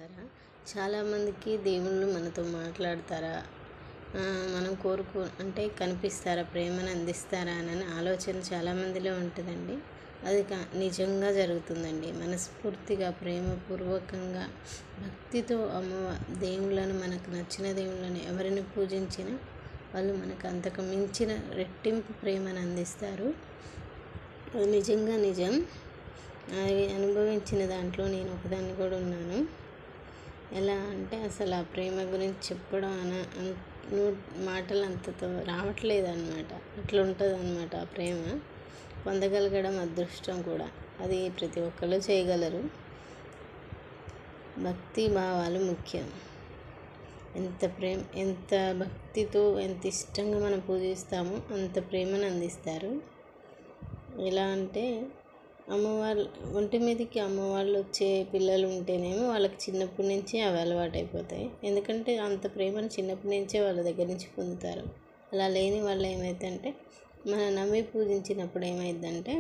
అనుకుంటారా? చాలామందికి దేవుళ్ళు మనతో మాట్లాడతారా, మనం అంటే కనిపిస్తారా, ప్రేమను అందిస్తారా అని ఆలోచన చాలామందిలో ఉంటుందండి. అది నిజంగా జరుగుతుందండి. మనస్ఫూర్తిగా ప్రేమపూర్వకంగా భక్తితో దేవుళ్ళను, మనకు నచ్చిన దేవుళ్ళని ఎవరిని పూజించినా వాళ్ళు మనకు అంతకు మించిన రెట్టింపు ప్రేమను అందిస్తారు. అది నిజంగా నిజం. అది అనుభవించిన దాంట్లో నేను ఒకదాన్ని కూడా ఉన్నాను. ఎలా అంటే అసలు ఆ ప్రేమ గురించి చెప్పడం మాటలు అంతతో రావట్లేదు అన్నమాట. అట్లా ఉంటుంది అన్నమాట. ఆ ప్రేమ పొందగలగడం అదృష్టం కూడా. అది ప్రతి ఒక్కళ్ళు చేయగలరు. భక్తి భావాలు ముఖ్యం. ఎంత భక్తితో, ఎంత ఇష్టంగా మనం పూజిస్తామో అంత ప్రేమను అందిస్తారు. ఎలా అంటే ఒంటి మీదకి అమ్మవాళ్ళు వచ్చే పిల్లలు ఉంటేనేమో వాళ్ళకి చిన్నప్పటి నుంచి అవి అలవాటు అయిపోతాయి. ఎందుకంటే అంత ప్రేమను చిన్నప్పటి నుంచే వాళ్ళ దగ్గర నుంచి పొందుతారు. అలా లేని వాళ్ళు ఏమైందంటే, మనం నమ్మి పూజించినప్పుడు ఏమైందంటే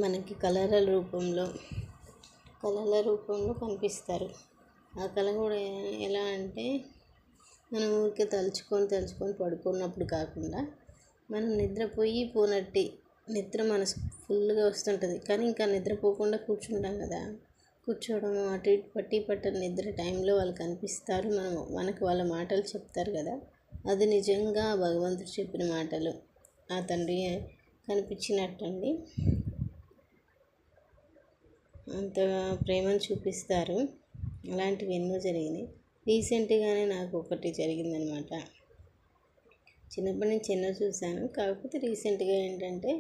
మనకి కళల రూపంలో కనిపిస్తారు. ఆ కళ కూడా ఎలా అంటే మనం ఊరికే తలుచుకొని పడుకున్నప్పుడు కాకుండా, మనం పోనట్టి నిద్ర మనసు ఫుల్గా వస్తుంటుంది. కానీ ఇంకా నిద్రపోకుండా కూర్చుంటాం కదా, కూర్చోవడం అటు ఇటు పట్టని నిద్ర టైంలో వాళ్ళు కనిపిస్తారు. మనకు వాళ్ళ మాటలు చెప్తారు కదా, అది నిజంగా భగవంతుడు చెప్పిన మాటలు. ఆ తండ్రి కనిపించినట్టండి. అంతగా ప్రేమను చూపిస్తారు. అలాంటివి ఎన్నో జరిగినాయి. రీసెంట్గానే నాకు ఒకటి జరిగిందనమాట. చిన్నప్పటి నుంచి ఎన్నో చూశాను. కాకపోతే రీసెంట్గా ఏంటంటే,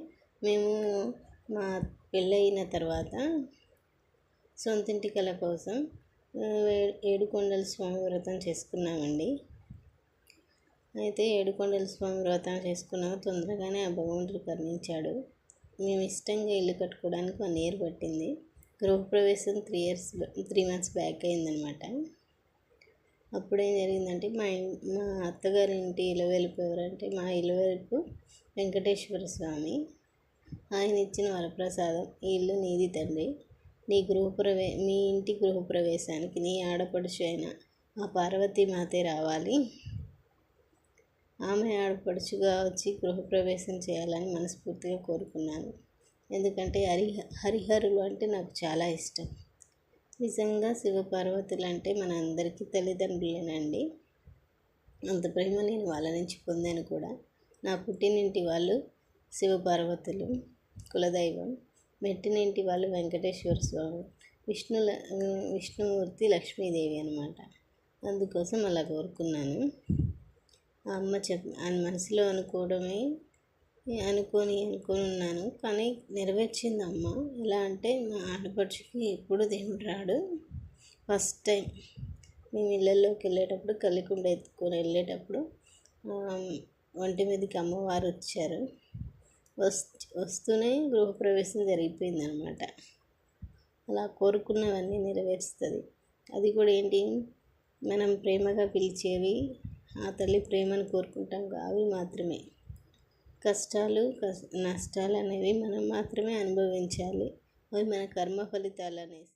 మేము మా పెళ్ళయిన తర్వాత సొంతింటి కల కోసం ఏడుకొండల స్వామి వ్రతం చేసుకున్నామండి. అయితే ఏడుకొండల స్వామి వ్రతం చేసుకున్నాము. తొందరగానే ఆ భగవంతుడు కరుణించాడు. మేము ఇష్టంగా ఇల్లు కట్టుకోవడానికి 1 year పట్టింది. గృహప్రవేశం 3 months బ్యాక్ అయిందనమాట. అప్పుడేం జరిగిందంటే, మా అత్తగారి ఇంటి ఇలవేలుపు ఎవరంటే, మా ఇలవేలుపు వెంకటేశ్వర స్వామి. ఆయన ఇచ్చిన వరప్రసాదం, ఈ ఇల్లు నీది తండ్రి, మీ ఇంటి గృహప్రవేశానికి నీ ఆడపడుచు అయిన ఆ పార్వతీమాతే రావాలి, ఆమె ఆడపడుచుగా వచ్చి గృహప్రవేశం చేయాలని మనస్ఫూర్తిగా కోరుకున్నాను. ఎందుకంటే హరిహరులు అంటే నాకు చాలా ఇష్టం. నిజంగా శివపార్వతులు అంటే మన అందరికీ తల్లిదండ్రులేనండి. అంత ప్రేమ నేను వాళ్ళ నుంచి పొందాను కూడా. నా పుట్టినింటి వాళ్ళు శివపార్వతులు కులదైవం, మెట్టినింటి వాళ్ళు వెంకటేశ్వర స్వామి, విష్ణుమూర్తి, లక్ష్మీదేవి అనమాట. అందుకోసం అలా కోరుకున్నాను. ఆ అమ్మ మనసులో అనుకొని ఉన్నాను. కానీ నెరవేర్చింది అమ్మ. ఎలా అంటే, మా ఆడపడుచుకి ఎప్పుడు దేవుడు రాడు. ఫస్ట్ టైం మేము ఇళ్ళల్లోకి వెళ్ళేటప్పుడు, కల్లికుండ ఎత్తుకొని వెళ్ళేటప్పుడు ఒంటి మీదకి అమ్మవారు వచ్చారు. వస్తూనే గృహప్రవేశం జరిగిపోయిందనమాట. అలా కోరుకున్నవన్నీ నెరవేరుస్తుంది. అది కూడా ఏంటి, మనం ప్రేమగా పిలిచేవి, ఆ తల్లి ప్రేమను కోరుకుంటాం. అవి మాత్రమే. కష్టాలు నష్టాలు అనేవి మనం మాత్రమే అనుభవించాలి. అవి మన కర్మ ఫలితాలు అనేసి